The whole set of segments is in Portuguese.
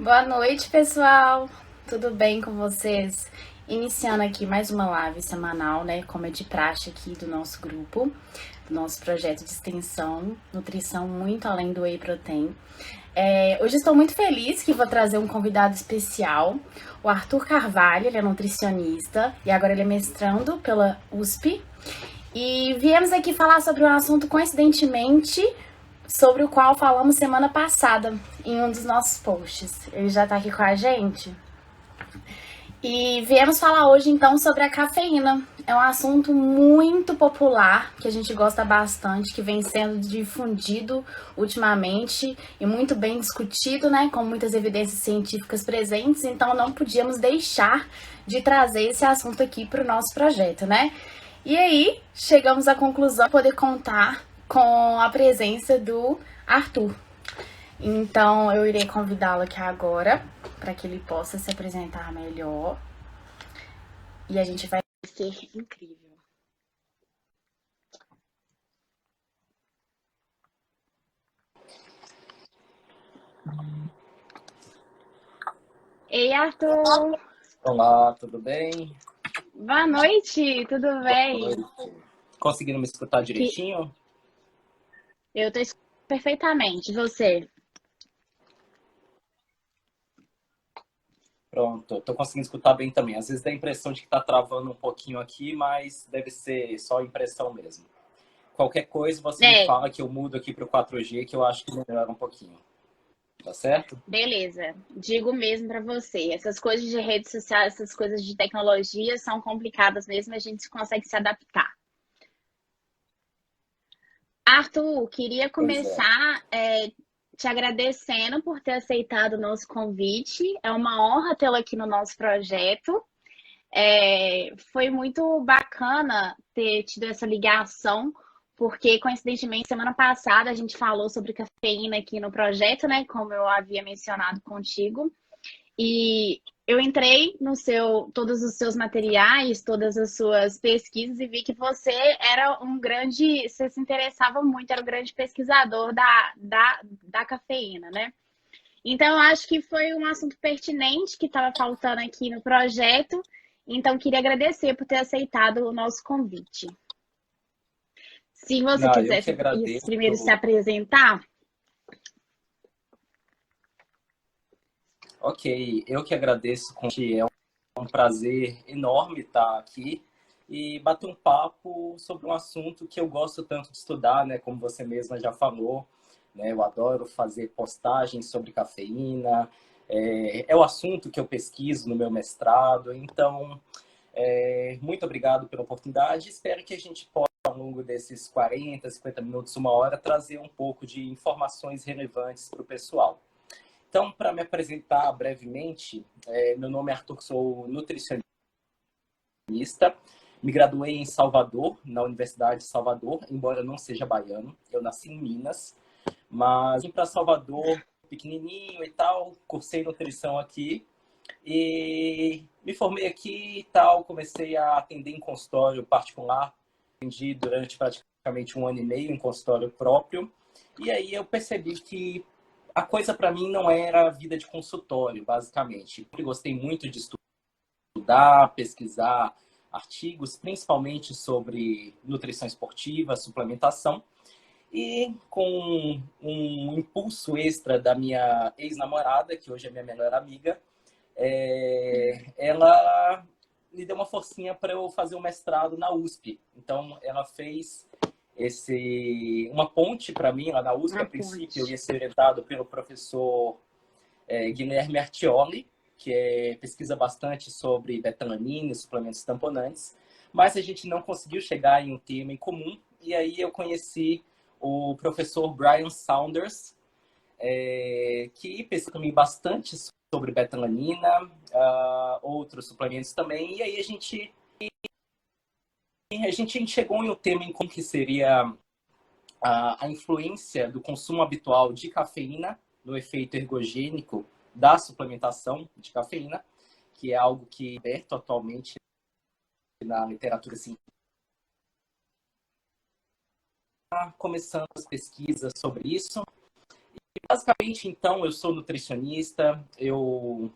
Boa noite, pessoal. Tudo bem com vocês? Iniciando aqui mais uma live semanal, né? Como é de praxe aqui do nosso grupo, do nosso projeto de extensão, nutrição muito além do whey protein. Hoje estou muito feliz que vou trazer um convidado especial, o Arthur Carvalho. Ele é nutricionista e agora ele é mestrando pela USP. E viemos aqui falar sobre um assunto, coincidentemente, sobre o qual falamos semana passada em um dos nossos posts. Ele já tá aqui com a gente. E viemos falar hoje então sobre a cafeína. É um assunto muito popular, que a gente gosta bastante, que vem sendo difundido ultimamente e muito bem discutido, né, com muitas evidências científicas presentes, então não podíamos deixar de trazer esse assunto aqui para o nosso projeto, né? E aí, chegamos à conclusão de poder contar com a presença do Arthur. Então, eu irei convidá-lo aqui agora para que ele possa se apresentar melhor. E a gente vai ser incrível. Ei, Arthur! Olá, tudo bem? Boa noite, tudo Boa bem? noite. Conseguindo me escutar Que direitinho? eu tô escutando perfeitamente. Você? Pronto, estou conseguindo escutar bem também. Às vezes dá a impressão de que está travando um pouquinho aqui, mas deve ser só impressão mesmo. Qualquer coisa você me É, fala que eu mudo aqui para o 4G, que eu acho que melhora um pouquinho. Tá certo? beleza. Digo mesmo pra você. Essas coisas de redes sociais, essas coisas de tecnologia são complicadas mesmo, a gente consegue se adaptar. Arthur, queria Pois é. começar te agradecendo por ter aceitado o nosso convite. É uma honra tê-lo aqui no nosso projeto. Foi muito bacana ter tido essa ligação, porque coincidentemente semana passada a gente falou sobre cafeína aqui no projeto, né? Como eu havia mencionado contigo. E eu entrei no todos os seus materiais, todas as suas pesquisas e vi que você era você se interessava muito, era um grande pesquisador da cafeína, né? Então, eu acho que foi um assunto pertinente que estava faltando aqui no projeto. Então, queria agradecer por ter aceitado o nosso convite. Se você Não, eu quiser que primeiro se agradeço. apresentar. Ok, eu que agradeço. É um prazer enorme estar aqui e bater um papo sobre um assunto que eu gosto tanto de estudar, né? Como você mesma já falou, né? Eu adoro fazer postagens sobre cafeína. É o assunto que eu pesquiso no meu mestrado. Então, muito obrigado pela oportunidade. Espero que a gente possa, ao longo desses 40, 50 minutos, uma hora, trazer um pouco de informações relevantes para o pessoal. Então, para me apresentar brevemente, meu nome é Arthur, sou nutricionista. Me graduei em Salvador, na Universidade de Salvador, embora eu não seja baiano. Eu nasci em Minas, mas vim para Salvador pequenininho e tal, cursei nutrição aqui e me formei aqui e tal, comecei a atender em consultório particular, atendi durante praticamente um ano e meio em consultório próprio, e aí eu percebi que a coisa para mim não era a vida de consultório, basicamente. Eu gostei muito de estudar, pesquisar artigos, principalmente sobre nutrição esportiva, suplementação, e com um impulso extra da minha ex-namorada, que hoje é minha melhor amiga, ela me deu uma forcinha para eu fazer um mestrado na USP. Então, ela fez uma ponte para mim lá na USP. A A princípio, eu ponte. ia ser orientado pelo professor Guilherme Artioli, que pesquisa bastante sobre betalanina e suplementos tamponantes, mas a gente não conseguiu chegar em um tema em comum. E aí eu conheci o professor Brian Saunders, que pesquisa também bastante sobre betalanina, outros suplementos também. E aí a gente chegou em um tema em comum que seria a influência do consumo habitual de cafeína no efeito ergogênico da suplementação de cafeína, que é algo que é aberto atualmente na literatura científica. Começando as pesquisas sobre isso Basicamente, então, eu sou nutricionista, eu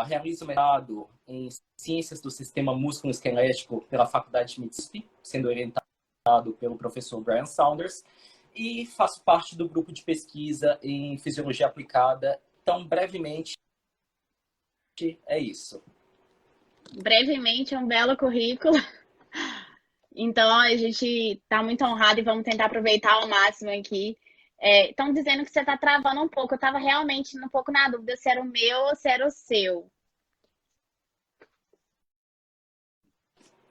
realizo mestrado em Ciências do Sistema Músculo-Esquelético pela Faculdade de Mississippi, sendo orientado pelo professor Brian Saunders, e faço parte do grupo de pesquisa em Fisiologia Aplicada. Então, brevemente, é isso. Brevemente, é um belo currículo. Então, a gente está muito honrado e vamos tentar aproveitar ao máximo aqui. Estão dizendo que você está travando um pouco. Eu estava realmente um pouco na dúvida se era o meu ou se era o seu.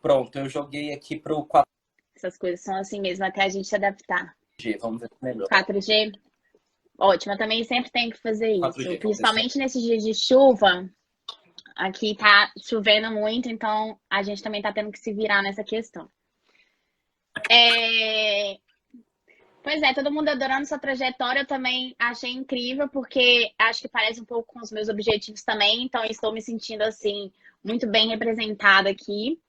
Pronto, eu joguei aqui para o 4G. Essas coisas são assim mesmo, até a gente se adaptar. Vamos ver melhor. 4G? Ótimo, eu também sempre tenho que fazer isso. 4G, Principalmente nesses dias de chuva. Aqui tá chovendo muito, então a gente também tá tendo que se virar nessa questão. Pois é, todo mundo adorando sua trajetória, eu também achei incrível, porque acho que parece um pouco com os meus objetivos também, então estou me sentindo assim muito bem representada aqui.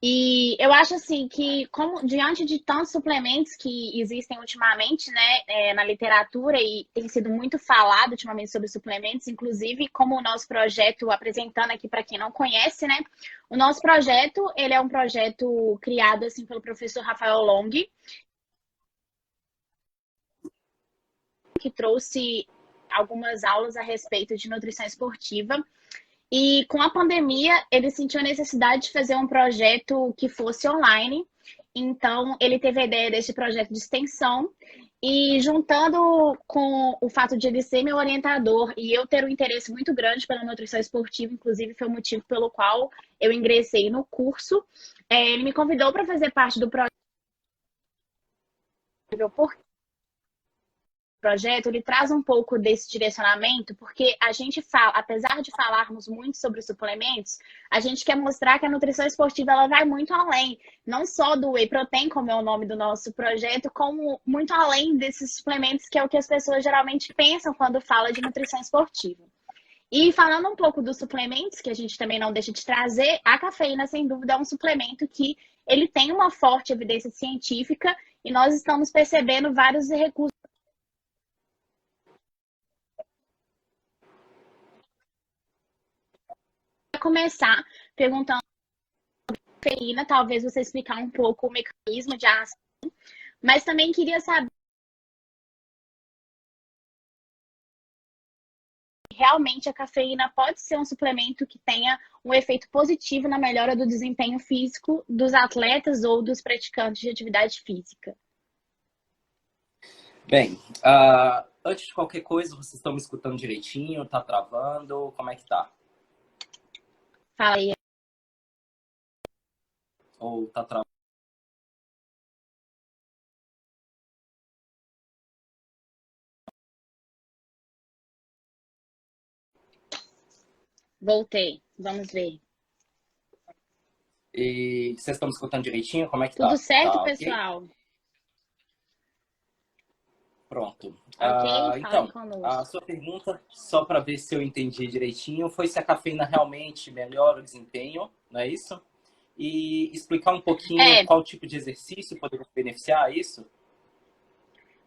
E eu acho assim que, como diante de tantos suplementos que existem ultimamente, né, na literatura e tem sido muito falado ultimamente sobre suplementos, inclusive como o nosso projeto, apresentando aqui para quem não conhece, né, o nosso projeto, ele é um projeto criado assim pelo professor Rafael Long, que trouxe algumas aulas a respeito de nutrição esportiva. E com a pandemia, ele sentiu a necessidade de fazer um projeto que fosse online. Então, ele teve a ideia desse projeto de extensão. E juntando com o fato de ele ser meu orientador e eu ter um interesse muito grande pela nutrição esportiva, inclusive foi o motivo pelo qual eu ingressei no curso, ele me convidou para fazer parte do projeto. Projeto, ele traz um pouco desse direcionamento, porque a gente fala, apesar de falarmos muito sobre suplementos, a gente quer mostrar que a nutrição esportiva ela vai muito além, não só do whey protein, como é o nome do nosso projeto, como muito além desses suplementos, que é o que as pessoas geralmente pensam quando fala de nutrição esportiva. E falando um pouco dos suplementos, que a gente também não deixa de trazer, a cafeína, sem dúvida, é um suplemento que ele tem uma forte evidência científica e nós estamos percebendo vários recursos. Começar perguntando sobre cafeína, talvez você explicar um pouco o mecanismo de ação, mas também queria saber se realmente a cafeína pode ser um suplemento que tenha um efeito positivo na melhora do desempenho físico dos atletas ou dos praticantes de atividade física. Bem, antes de qualquer coisa, vocês estão me escutando direitinho? Tá travando? Como é que tá? Fala aí. Ou tá travando? Voltei. Vamos ver. E vocês estão me escutando direitinho? Como é que Tudo tá? certo, Tá ok? pessoal? Pronto. Ok? Falem Então, a conosco. sua pergunta, só para ver se eu entendi direitinho, foi se a cafeína realmente melhora o desempenho, não é isso? E explicar um pouquinho É, qual tipo de exercício poderia beneficiar isso?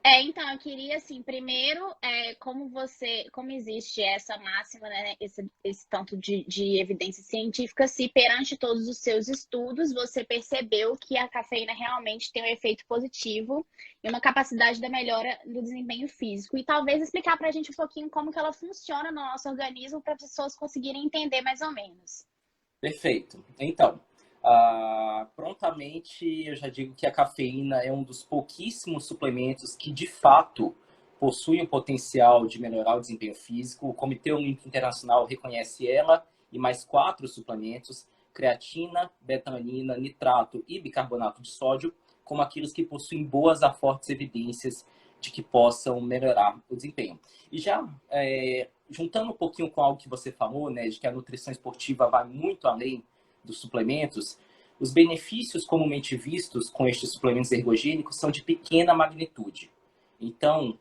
Então, eu queria, assim, primeiro, como existe essa máxima, né, esse tanto de evidência científica, se perante todos os seus estudos, você percebeu que a cafeína realmente tem um efeito positivo e uma capacidade da melhora do desempenho físico. E talvez explicar para a gente um pouquinho como que ela funciona no nosso organismo para as pessoas conseguirem entender mais ou menos. Perfeito. Então, prontamente eu já digo que a cafeína é um dos pouquíssimos suplementos que de fato possui o potencial de melhorar o desempenho físico. O Comitê Olímpico Internacional reconhece ela e mais 4 suplementos, creatina, betanina, nitrato e bicarbonato de sódio, como aqueles que possuem boas a fortes evidências de que possam melhorar o desempenho. E já juntando um pouquinho com algo que você falou, né, de que a nutrição esportiva vai muito além dos suplementos, os benefícios comumente vistos com estes suplementos ergogênicos são de pequena magnitude. Então,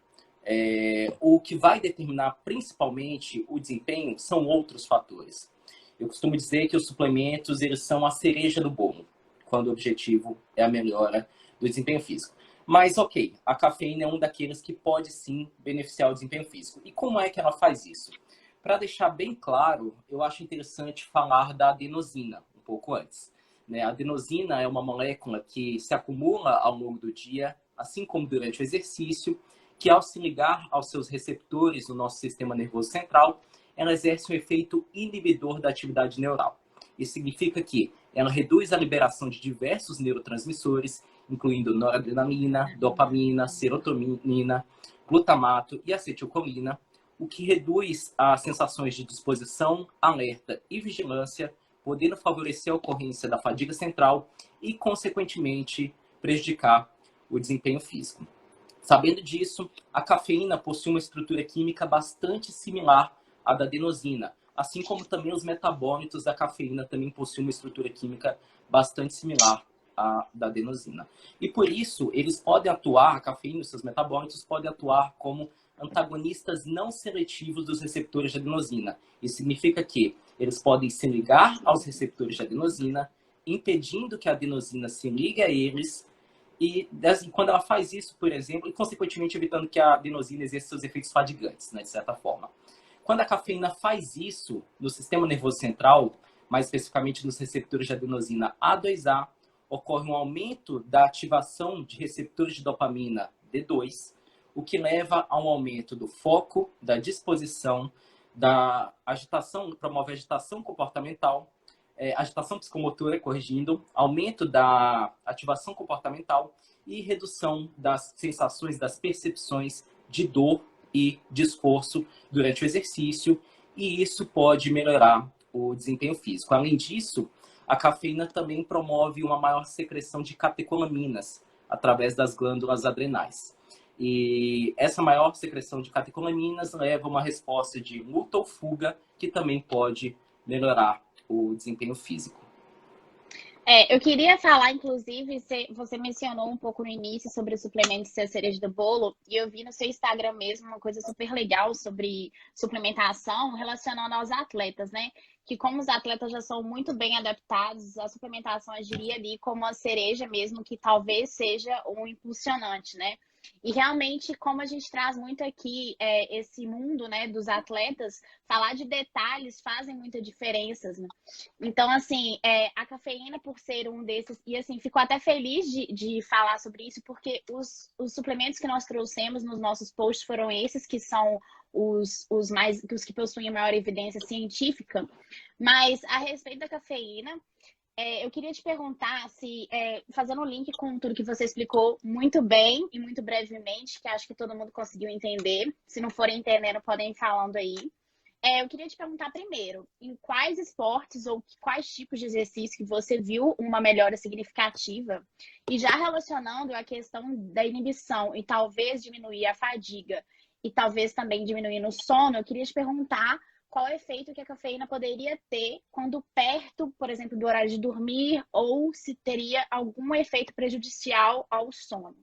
o que vai determinar principalmente o desempenho são outros fatores. Eu costumo dizer que os suplementos eles são a cereja do bolo, quando o objetivo é a melhora do desempenho físico. Mas, ok, a cafeína é um daqueles que pode sim beneficiar o desempenho físico. E como é que ela faz isso? Para deixar bem claro, eu acho interessante falar da adenosina um pouco antes, né? A adenosina é uma molécula que se acumula ao longo do dia, assim como durante o exercício, que ao se ligar aos seus receptores no nosso sistema nervoso central, ela exerce um efeito inibidor da atividade neural. Isso significa que ela reduz a liberação de diversos neurotransmissores, incluindo noradrenalina, dopamina, serotonina, glutamato e acetilcolina, o que reduz as sensações de disposição, alerta e vigilância, podendo favorecer a ocorrência da fadiga central e, consequentemente, prejudicar o desempenho físico. Sabendo disso, a cafeína possui uma estrutura química bastante similar à da adenosina, assim como também os metabólitos da cafeína também possuem uma estrutura química bastante similar à da adenosina. E por isso, eles podem atuar, a cafeína e seus metabólitos podem atuar como antagonistas não seletivos dos receptores de adenosina. Isso significa que eles podem se ligar aos receptores de adenosina, impedindo que a adenosina se ligue a eles, e quando ela faz isso, por exemplo, e consequentemente evitando que a adenosina exerça seus efeitos fadigantes, né, de certa forma. Quando a cafeína faz isso no sistema nervoso central, mais especificamente nos receptores de adenosina A2A, ocorre um aumento da ativação de receptores de dopamina D2, o que leva a um aumento do foco, da disposição, da agitação, promove agitação comportamental, agitação psicomotora, corrigindo, aumento da ativação comportamental e redução das sensações, das percepções de dor e de esforço durante o exercício, e isso pode melhorar o desempenho físico. Além disso, a cafeína também promove uma maior secreção de catecolaminas através das glândulas adrenais. E essa maior secreção de catecolaminas leva a uma resposta de luta ou fuga, que também pode melhorar o desempenho físico. Eu queria falar, inclusive, você mencionou um pouco no início sobre os suplementos ser a cereja do bolo, e eu vi no seu Instagram mesmo uma coisa super legal sobre suplementação relacionando aos atletas, né? Que como os atletas já são muito bem adaptados, a suplementação agiria ali como a cereja mesmo, que talvez seja um impulsionante, né? E realmente, como a gente traz muito aqui esse mundo, né, dos atletas, falar de detalhes fazem muita diferença, né? Então, assim, a cafeína, por ser um desses, e assim, fico até feliz de falar sobre isso, porque os suplementos que nós trouxemos nos nossos posts foram esses que são os que possuem a maior evidência científica. Mas a respeito da cafeína, eu queria te perguntar se, fazendo um link com tudo que você explicou muito bem e muito brevemente, que acho que todo mundo conseguiu entender. Se não forem entendendo, podem ir falando aí. Eu queria te perguntar primeiro, em quais esportes ou quais tipos de exercício que você viu uma melhora significativa? E já relacionando a questão da inibição e talvez diminuir a fadiga e talvez também diminuir o sono, eu queria te perguntar qual é o efeito que a cafeína poderia ter quando perto, por exemplo, do horário de dormir, ou se teria algum efeito prejudicial ao sono.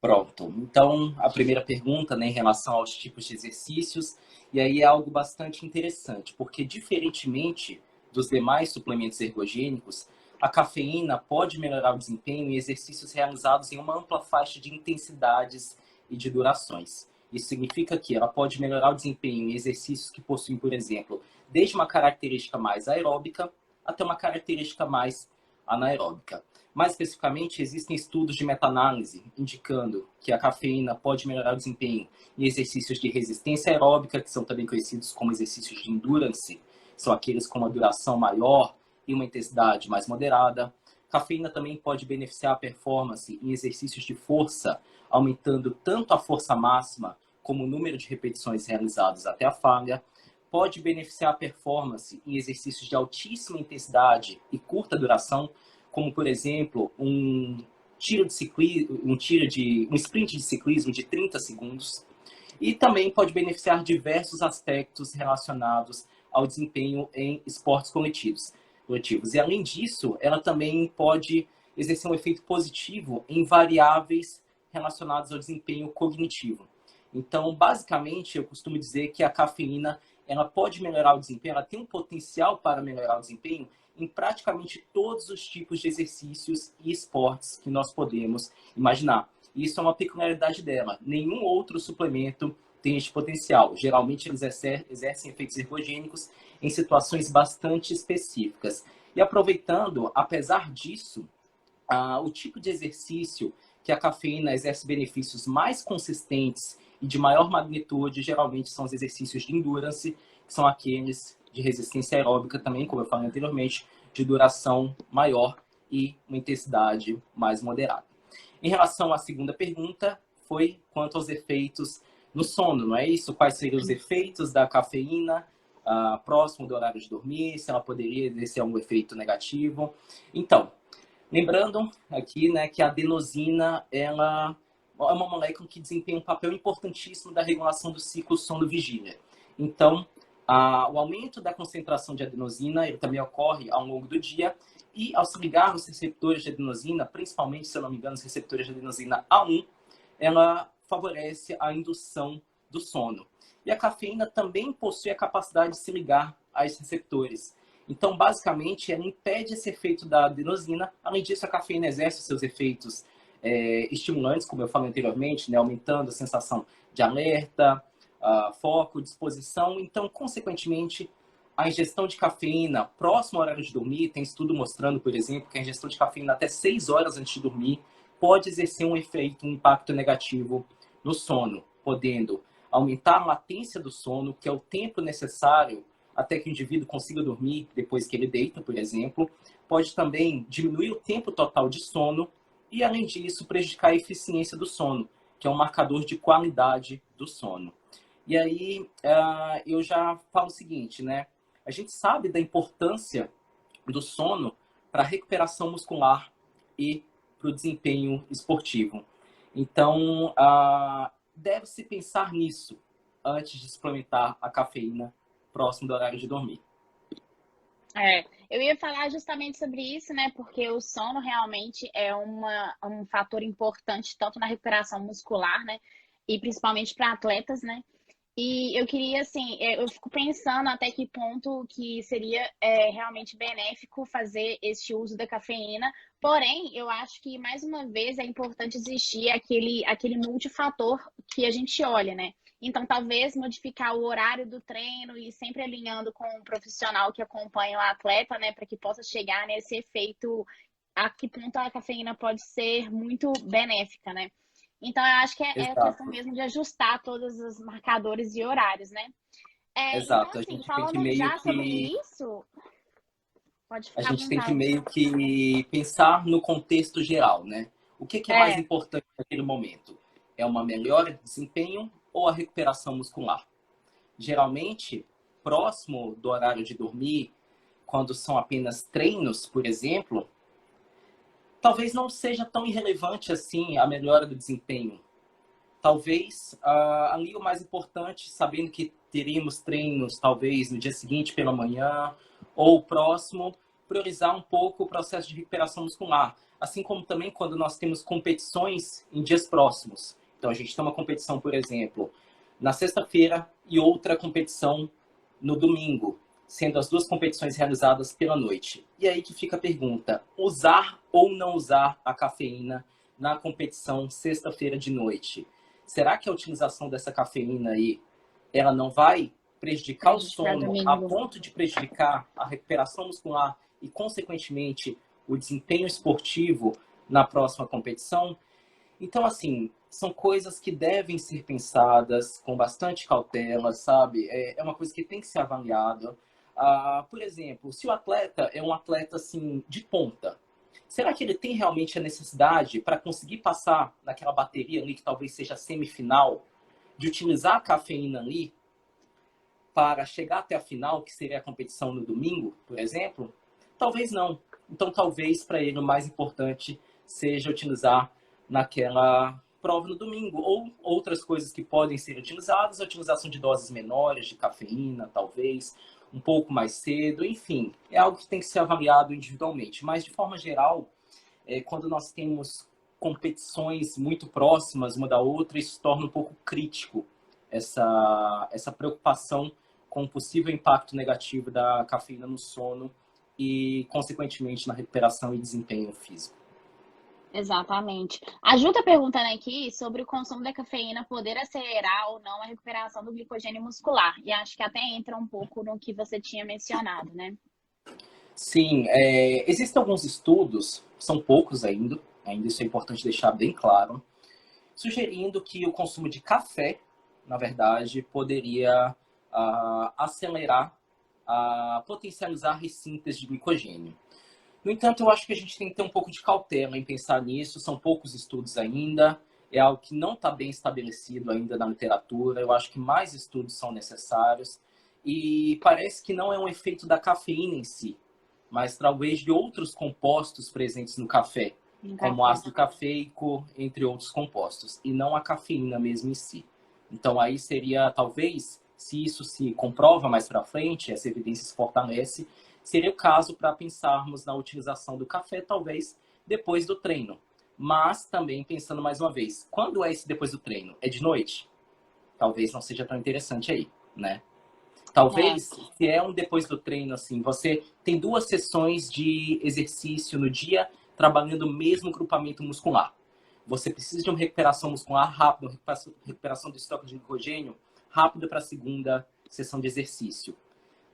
Pronto. Então, a primeira pergunta, né, em relação aos tipos de exercícios, e aí é algo bastante interessante, porque diferentemente dos demais suplementos ergogênicos, a cafeína pode melhorar o desempenho em exercícios realizados em uma ampla faixa de intensidades e de durações. Isso significa que ela pode melhorar o desempenho em exercícios que possuem, por exemplo, desde uma característica mais aeróbica até uma característica mais anaeróbica. Mais especificamente, existem estudos de meta-análise indicando que a cafeína pode melhorar o desempenho em exercícios de resistência aeróbica, que são também conhecidos como exercícios de endurance, são aqueles com uma duração maior e uma intensidade mais moderada. A cafeína também pode beneficiar a performance em exercícios de força, aumentando tanto a força máxima como o número de repetições realizadas até a falha. Pode beneficiar a performance em exercícios de altíssima intensidade e curta duração, como, por exemplo, um sprint de ciclismo de 30 segundos. E também pode beneficiar diversos aspectos relacionados ao desempenho em esportes coletivos. E, além disso, ela também pode exercer um efeito positivo em variáveis relacionados ao desempenho cognitivo. Então, basicamente, eu costumo dizer que a cafeína ela pode melhorar o desempenho, ela tem um potencial para melhorar o desempenho em praticamente todos os tipos de exercícios e esportes que nós podemos imaginar. E isso é uma peculiaridade dela. Nenhum outro suplemento tem este potencial. Geralmente, eles exercem efeitos ergogênicos em situações bastante específicas. E aproveitando, apesar disso, o tipo de exercício que a cafeína exerce benefícios mais consistentes e de maior magnitude, geralmente são os exercícios de endurance, que são aqueles de resistência aeróbica também, como eu falei anteriormente, de duração maior e uma intensidade mais moderada. Em relação à segunda pergunta, foi quanto aos efeitos no sono, não é isso? Quais seriam os efeitos da cafeína próximo do horário de dormir, se ela poderia exercer algum efeito negativo. Então, lembrando aqui, né, que a adenosina, ela é uma molécula que desempenha um papel importantíssimo da regulação do ciclo sono-vigília. Então, o aumento da concentração de adenosina ele também ocorre ao longo do dia e ao se ligar nos receptores de adenosina, principalmente, se eu não me engano, os receptores de adenosina A1, ela favorece a indução do sono. E a cafeína também possui a capacidade de se ligar a esses receptores. Então, basicamente, ela impede esse efeito da adenosina. Além disso, a cafeína exerce seus efeitos estimulantes, como eu falei anteriormente, né, aumentando a sensação de alerta, foco, disposição. Então, consequentemente, a ingestão de cafeína próximo ao horário de dormir, tem estudo mostrando, por exemplo, que a ingestão de cafeína até 6 horas antes de dormir pode exercer um efeito, um impacto negativo no sono, podendo aumentar a latência do sono, que é o tempo necessário até que o indivíduo consiga dormir depois que ele deita, por exemplo. Pode também diminuir o tempo total de sono e, além disso, prejudicar a eficiência do sono, que é um marcador de qualidade do sono. E aí, eu já falo o seguinte, né? A gente sabe da importância do sono para a recuperação muscular e para o desempenho esportivo. Então, deve-se pensar nisso antes de suplementar a cafeína próximo do horário de dormir. Eu ia falar justamente sobre isso, né? Porque o sono realmente é um fator importante tanto na recuperação muscular, né? E principalmente para atletas, né? E eu queria, assim, eu fico pensando até que ponto que seria realmente benéfico fazer este uso da cafeína. Porém, eu acho que, mais uma vez, é importante existir aquele multifator que a gente olha, né? Então, talvez modificar o horário do treino e sempre alinhando com o profissional que acompanha o atleta, né? Para que possa chegar nesse efeito, a que ponto a cafeína pode ser muito benéfica, né? Então, eu acho que é a questão Exato. mesmo de ajustar todos os marcadores e horários, né? Então, Exato. A assim, gente tem que falando meio já sobre que isso, pode a ficar à gente tem que vontade. meio que pensar no contexto geral, né? O que é mais É, importante naquele momento? É uma melhora de desempenho ou a recuperação muscular? Geralmente, próximo do horário de dormir, quando são apenas treinos, por exemplo, talvez não seja tão irrelevante assim a melhora do desempenho. Talvez ali o mais importante, sabendo que teríamos treinos talvez no dia seguinte pela manhã ou próximo, priorizar um pouco o processo de recuperação muscular. Assim como também quando nós temos competições em dias próximos. Então a gente tem uma competição, por exemplo, na sexta-feira e outra competição no domingo, sendo as duas competições realizadas pela noite. E aí que fica a pergunta: usar ou não usar a cafeína na competição sexta-feira de noite? Será que a utilização dessa cafeína aí, ela não vai prejudicar o prejudicar sono a domingo. ponto de prejudicar a recuperação muscular e, consequentemente, o desempenho esportivo na próxima competição? Então, assim, são coisas que devem ser pensadas com bastante cautela, sabe? É uma coisa que tem que ser avaliada. Por exemplo, se o atleta é um atleta, assim, de ponta, será que ele tem realmente a necessidade para conseguir passar naquela bateria ali, que talvez seja semifinal, de utilizar a cafeína ali para chegar até a final, que seria a competição no domingo, por exemplo? Talvez não. Então, talvez para ele o mais importante seja utilizar naquela prova no domingo. Ou outras coisas que podem ser utilizadas, a utilização de doses menores de cafeína, talvez, um pouco mais cedo, enfim. É algo que tem que ser avaliado individualmente. Mas, de forma geral, quando nós temos competições muito próximas uma da outra, isso torna um pouco crítico essa preocupação com o possível impacto negativo da cafeína no sono e, consequentemente, na recuperação e desempenho físico. Exatamente. A Ju tá perguntando aqui sobre o consumo da cafeína poder acelerar ou não a recuperação do glicogênio muscular. E acho que até entra um pouco no que você tinha mencionado, né? Sim, existem alguns estudos, são poucos ainda isso é importante deixar bem claro, sugerindo que o consumo de café, na verdade, poderia acelerar, potencializar a ressíntese de glicogênio. No entanto, eu acho que a gente tem que ter um pouco de cautela em pensar nisso, são poucos estudos ainda, é algo que não está bem estabelecido ainda na literatura, eu acho que mais estudos são necessários, e parece que não é um efeito da cafeína em si, mas talvez de outros compostos presentes no café, No como café. ácido cafeico, entre outros compostos, e não a cafeína mesmo em si. Então aí seria, talvez, se isso se comprova mais para frente, essa evidência se fortalece, seria o caso para pensarmos na utilização do café, talvez, depois do treino. Mas também pensando mais uma vez, quando é esse depois do treino? É de noite? Talvez não seja tão interessante aí, né? É, Talvez, se é um depois do treino, assim, você tem 2 sessões de exercício no dia, trabalhando o mesmo grupamento muscular. Você precisa de uma recuperação muscular rápida, uma recuperação do estoque de glicogênio rápida para a segunda sessão de exercício.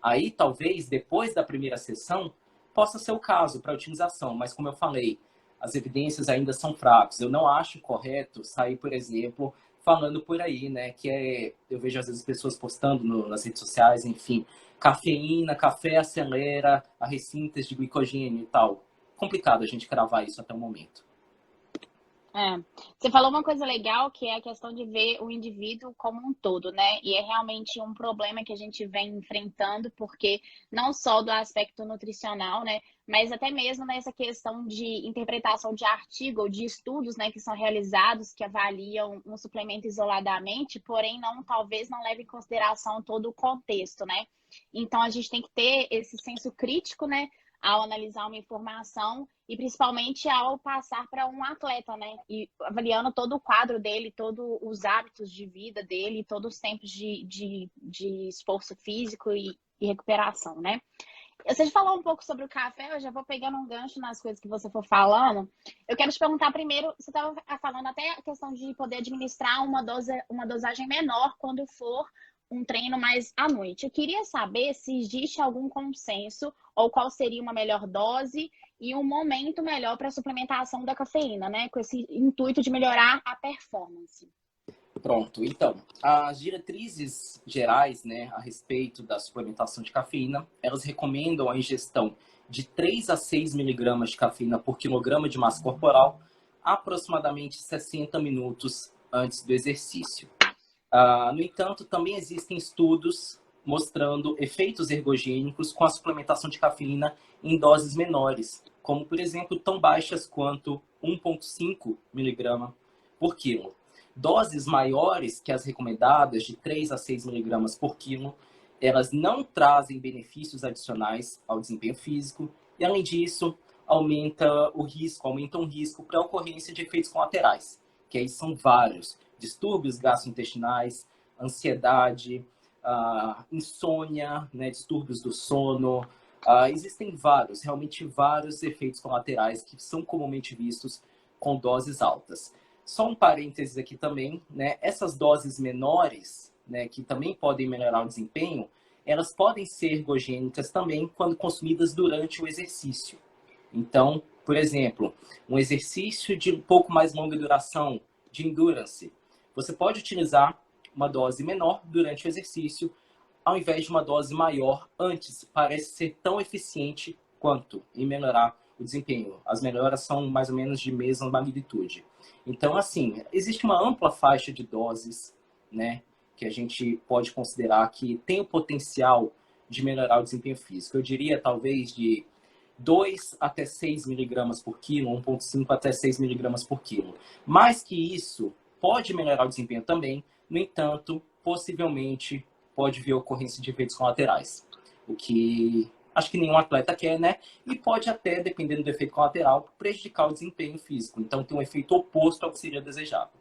Aí, talvez, depois da primeira sessão, possa ser o caso para otimização, mas como eu falei, as evidências ainda são fracas. Eu não acho correto sair, por exemplo, falando por aí, né, eu vejo às vezes pessoas postando nas redes sociais, enfim, cafeína, café acelera a ressíntese de glicogênio e tal. Complicado a gente cravar isso até o momento. É. Você falou uma coisa legal que é a questão de ver o indivíduo como um todo, né? E é realmente um problema que a gente vem enfrentando, porque não só do aspecto nutricional, né? Mas até mesmo nessa questão de interpretação de artigo ou de estudos, né, que são realizados, que avaliam um suplemento isoladamente, porém não, talvez não leve em consideração todo o contexto, né? Então a gente tem que ter esse senso crítico, né? Ao analisar uma informação e principalmente ao passar para um atleta, né? E avaliando todo o quadro dele, todos os hábitos de vida dele, todos os tempos de esforço físico e recuperação, né? Você falou um pouco sobre o café, eu já vou pegando um gancho nas coisas que você for falando. Eu quero te perguntar primeiro, você estava falando até a questão de poder administrar uma dosagem menor quando for um treino mais à noite. Eu queria saber se existe algum consenso ou qual seria uma melhor dose e um momento melhor para a suplementação da cafeína, né? Com esse intuito de melhorar a performance. Pronto, então, as diretrizes gerais, né, a respeito da suplementação de cafeína, elas recomendam a ingestão de 3 a 6 miligramas de cafeína por quilograma de massa corporal, aproximadamente 60 minutos antes do exercício. No entanto, também existem estudos mostrando efeitos ergogênicos com a suplementação de cafeína em doses menores, como, por exemplo, tão baixas quanto 1,5 miligrama por quilo. Doses maiores que as recomendadas, de 3 a 6 miligramas por quilo, elas não trazem benefícios adicionais ao desempenho físico e, além disso, aumentam o risco para a ocorrência de efeitos colaterais, que aí são vários: distúrbios gastrointestinais, ansiedade, insônia, né, distúrbios do sono. Existem realmente vários efeitos colaterais que são comumente vistos com doses altas. Só um parênteses aqui também, né? Essas doses menores, né, que também podem melhorar o desempenho, elas podem ser ergogênicas também quando consumidas durante o exercício. Então, por exemplo, um exercício de um pouco mais longa duração, de endurance, você pode utilizar uma dose menor durante o exercício, ao invés de uma dose maior antes. Parece ser tão eficiente quanto em melhorar o desempenho. As melhoras são mais ou menos de mesma magnitude. Então, assim, existe uma ampla faixa de doses, né, que a gente pode considerar que tem o potencial de melhorar o desempenho físico. Eu diria, talvez, de 2 até 6 miligramas por quilo, 1,5 até 6 miligramas por quilo. Mais que isso, pode melhorar o desempenho também, no entanto, possivelmente pode vir a ocorrência de efeitos colaterais, o que acho que nenhum atleta quer, né? E pode até, dependendo do efeito colateral, prejudicar o desempenho físico. Então, tem um efeito oposto ao que seria desejável.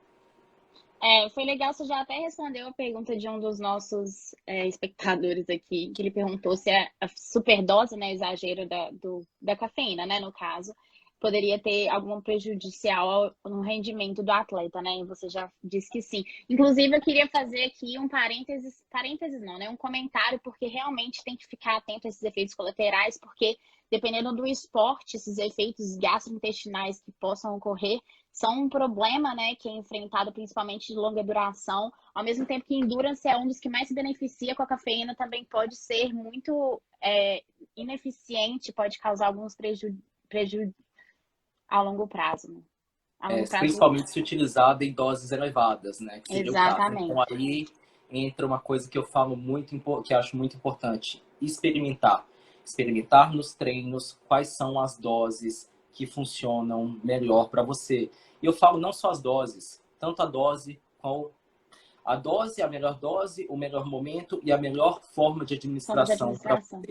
Foi legal, você já até respondeu a pergunta de um dos nossos espectadores aqui, que ele perguntou se é a superdose, né, exagero da cafeína, né, no caso, poderia ter algum prejudicial no rendimento do atleta, né? E você já disse que sim. Inclusive, eu queria fazer aqui um parênteses não, né? Um comentário, porque realmente tem que ficar atento a esses efeitos colaterais, porque dependendo do esporte, esses efeitos gastrointestinais que possam ocorrer são um problema, né? Que é enfrentado principalmente de longa duração. Ao mesmo tempo que endurance é um dos que mais se beneficia com a cafeína, também pode ser muito ineficiente, pode causar alguns prejuízos a longo prazo, né? A longo prazo, Principalmente se utilizado em doses elevadas, né? Que seria o caso. Então, exatamente. aí entra uma coisa que eu falo muito, que eu acho muito importante: experimentar. Experimentar nos treinos quais são as doses que funcionam melhor para você. E eu falo não só as doses, tanto a dose, qual a dose, a melhor dose, o melhor momento e a melhor forma de Forma de administração para administração.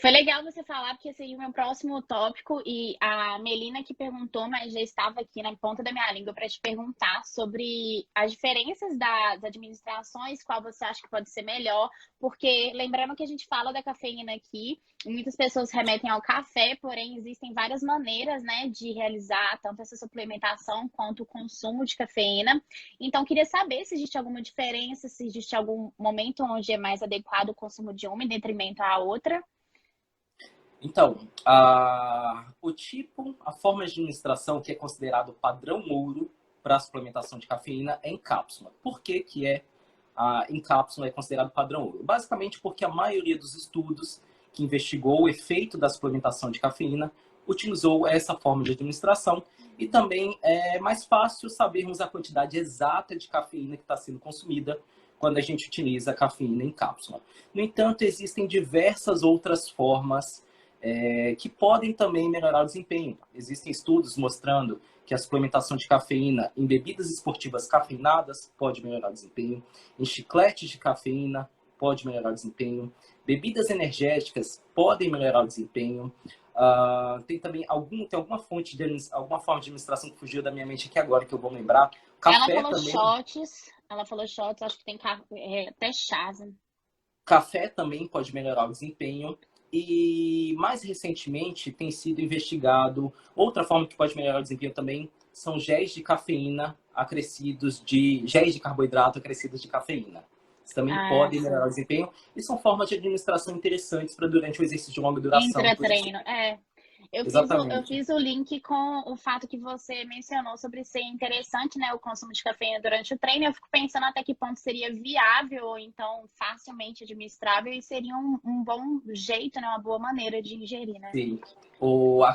Foi legal você falar, porque seria o meu próximo tópico, e a Melina que perguntou, mas já estava aqui na ponta da minha língua para te perguntar sobre as diferenças das administrações, qual você acha que pode ser melhor, porque lembrando que a gente fala da cafeína aqui, muitas pessoas remetem ao café, porém existem várias maneiras, né, de realizar tanto essa suplementação quanto o consumo de cafeína. Então, queria saber se existe alguma diferença, se existe algum momento onde é mais adequado o consumo de uma em detrimento à outra. Então, a forma de administração que é considerado padrão ouro para a suplementação de cafeína é em cápsula. Por que que em cápsula é considerado padrão ouro? Basicamente porque a maioria dos estudos que investigou o efeito da suplementação de cafeína utilizou essa forma de administração, e também é mais fácil sabermos a quantidade exata de cafeína que está sendo consumida quando a gente utiliza a cafeína em cápsula. No entanto, existem diversas outras formas que podem também melhorar o desempenho. Existem estudos mostrando que a suplementação de cafeína em bebidas esportivas cafeinadas pode melhorar o desempenho, em chicletes de cafeína pode melhorar o desempenho, bebidas energéticas podem melhorar o desempenho. Tem também alguma alguma forma de administração que fugiu da minha mente aqui agora, que eu vou lembrar. Café também. Ela falou shots, acho que tem até chás, né? Café também pode melhorar o desempenho. E mais recentemente tem sido investigado outra forma que pode melhorar o desempenho também, são géis de cafeína géis de carboidrato acrescidos de cafeína. Isso também podem Sim. melhorar o desempenho e são formas de administração interessantes para durante o exercício de longa duração. Intratreino, Eu Exatamente. fiz o link com o fato que você mencionou sobre ser interessante, né, o consumo de cafeína durante o treino. Eu fico pensando até que ponto seria viável ou então facilmente administrável e seria um bom jeito, né, uma boa maneira de ingerir, né? Sim. O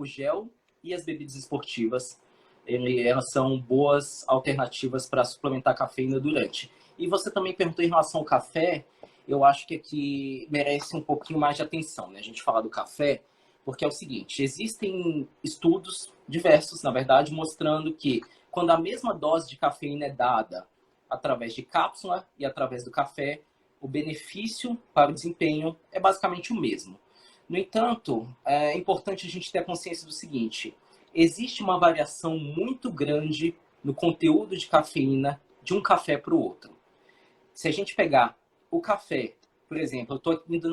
gel e as bebidas esportivas, elas são boas alternativas para suplementar cafeína durante. E você também perguntou em relação ao café. Eu acho que aqui merece um pouquinho mais de atenção, né? A gente falar do café, porque é o seguinte: existem estudos diversos, na verdade, mostrando que quando a mesma dose de cafeína é dada através de cápsula e através do café, o benefício para o desempenho é basicamente o mesmo. No entanto, é importante a gente ter a consciência do seguinte: existe uma variação muito grande no conteúdo de cafeína de um café para o outro. Se a gente pegar o café, por exemplo, eu estou indo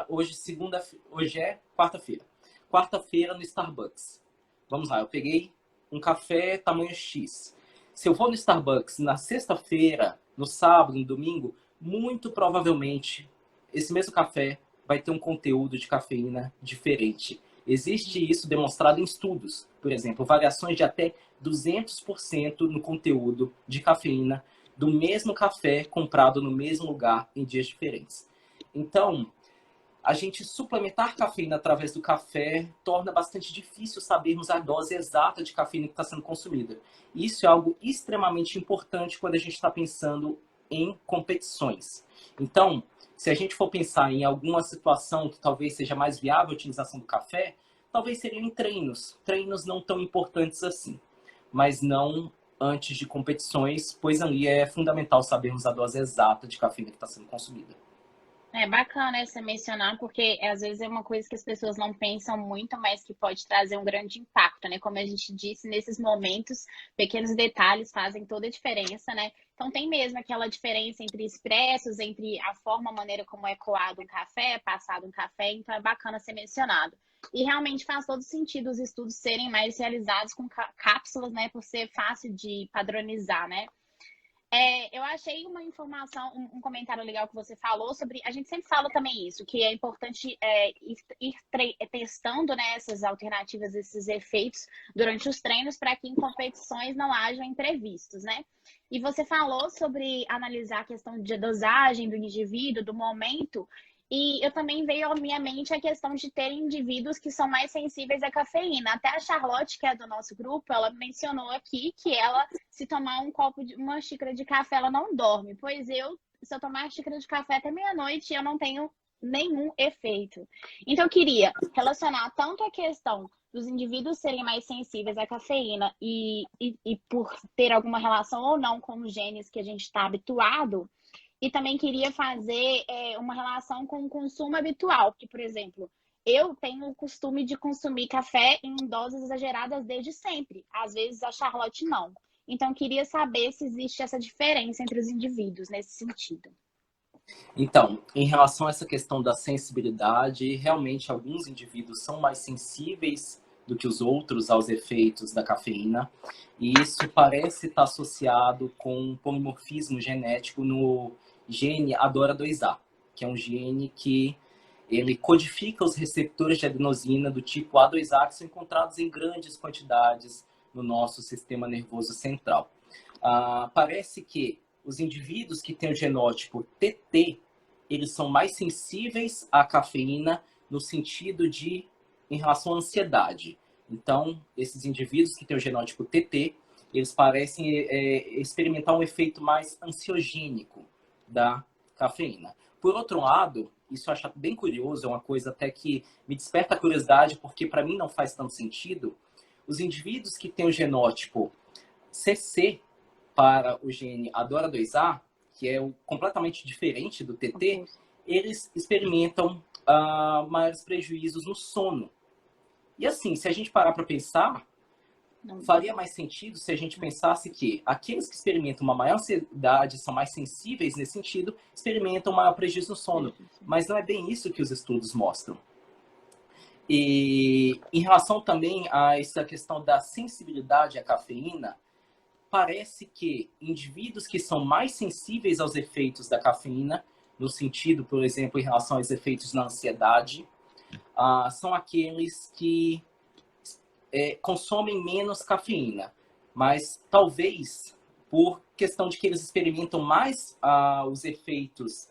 hoje é quarta-feira. Quarta-feira no Starbucks. Vamos lá, eu peguei um café tamanho X. Se eu vou no Starbucks na sexta-feira, no sábado, no domingo, muito provavelmente esse mesmo café vai ter um conteúdo de cafeína diferente. Existe isso demonstrado em estudos. Por exemplo, variações de até 200% no conteúdo de cafeína do mesmo café comprado no mesmo lugar em dias diferentes. Então, a gente suplementar cafeína através do café torna bastante difícil sabermos a dose exata de cafeína que está sendo consumida. Isso é algo extremamente importante quando a gente está pensando em competições. Então, se a gente for pensar em alguma situação que talvez seja mais viável a utilização do café, talvez seriam em treinos. Treinos não tão importantes assim, mas não antes de competições, pois ali é fundamental sabermos a dose exata de cafeína que está sendo consumida. É bacana você mencionar, porque às vezes é uma coisa que as pessoas não pensam muito, mas que pode trazer um grande impacto, né? Como a gente disse, nesses momentos, pequenos detalhes fazem toda a diferença, né? Então tem mesmo aquela diferença entre expressos, entre a maneira como é coado um café, passado um café, então é bacana ser mencionado. E realmente faz todo sentido os estudos serem mais realizados com cápsulas, né? Por ser fácil de padronizar, né? Eu achei uma informação, um comentário legal que você falou sobre. A gente sempre fala também isso, que é importante ir testando, né, essas alternativas, esses efeitos durante os treinos, para que em competições não hajam imprevistos, né? E você falou sobre analisar a questão de dosagem do indivíduo, do momento. E eu também veio à minha mente a questão de ter indivíduos que são mais sensíveis à cafeína. Até a Charlotte, que é do nosso grupo, ela mencionou aqui que ela, se tomar uma xícara de café, ela não dorme. Pois se eu tomar xícara de café até meia-noite, eu não tenho nenhum efeito. Então, eu queria relacionar tanto a questão dos indivíduos serem mais sensíveis à cafeína e por ter alguma relação ou não com os genes que a gente está habituado. E também queria fazer uma relação com o consumo habitual, porque, por exemplo, eu tenho o costume de consumir café em doses exageradas desde sempre. Às vezes a Charlotte não. Então, queria saber se existe essa diferença entre os indivíduos nesse sentido. Então, em relação a essa questão da sensibilidade, realmente alguns indivíduos são mais sensíveis do que os outros aos efeitos da cafeína, e isso parece estar associado com um polimorfismo genético no gene ADORA2A, que é um gene que ele codifica os receptores de adenosina do tipo A2A, que são encontrados em grandes quantidades no nosso sistema nervoso central. Parece que os indivíduos que têm o genótipo TT, eles são mais sensíveis à cafeína no sentido de, em relação à ansiedade. Então, esses indivíduos que têm o genótipo TT, eles parecem experimentar um efeito mais ansiogênico da cafeína. Por outro lado, isso eu acho bem curioso, é uma coisa até que me desperta a curiosidade, porque para mim não faz tanto sentido. Os indivíduos que têm o genótipo CC para o gene ADORA2A, que é completamente diferente do TT, eles experimentam maiores prejuízos no sono. E assim, se a gente parar para pensar, faria mais sentido se a gente pensasse que aqueles que experimentam uma maior ansiedade, são mais sensíveis nesse sentido, experimentam maior prejuízo no sono. Mas não é bem isso que os estudos mostram. E em relação também a essa questão da sensibilidade à cafeína, parece que indivíduos que são mais sensíveis aos efeitos da cafeína, no sentido, por exemplo, em relação aos efeitos na ansiedade, são aqueles que consomem menos cafeína, mas talvez por questão de que eles experimentam mais os efeitos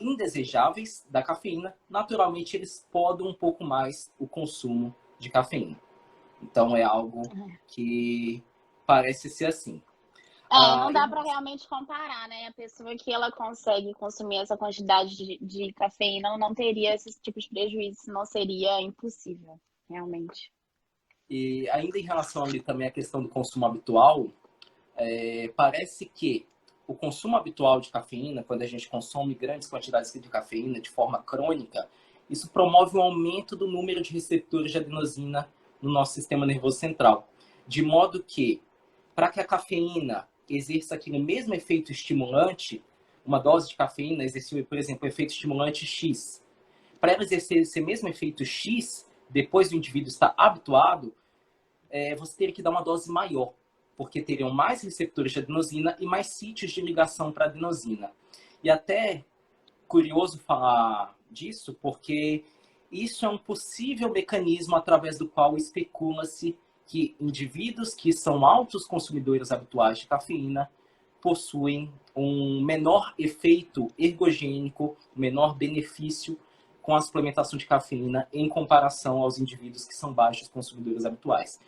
indesejáveis da cafeína, naturalmente eles podam um pouco mais o consumo de cafeína. Então é algo que parece ser assim. Não dá para realmente comparar, né? A pessoa que ela consegue consumir essa quantidade de cafeína não teria esses tipos de prejuízos, não seria impossível, realmente. E ainda em relação ali também à questão do consumo habitual, parece que o consumo habitual de cafeína, quando a gente consome grandes quantidades de cafeína de forma crônica, isso promove um aumento do número de receptores de adenosina no nosso sistema nervoso central. De modo que, para que a cafeína exerça aquele mesmo efeito estimulante, uma dose de cafeína exerce, por exemplo, o efeito estimulante X. Para ela exercer esse mesmo efeito X, depois do indivíduo estar habituado, você teria que dar uma dose maior, porque teriam mais receptores de adenosina e mais sítios de ligação para adenosina. E até curioso falar disso, porque isso é um possível mecanismo através do qual especula-se que indivíduos que são altos consumidores habituais de cafeína possuem um menor efeito ergogênico, menor benefício com a suplementação de cafeína em comparação aos indivíduos que são baixos consumidores habituais.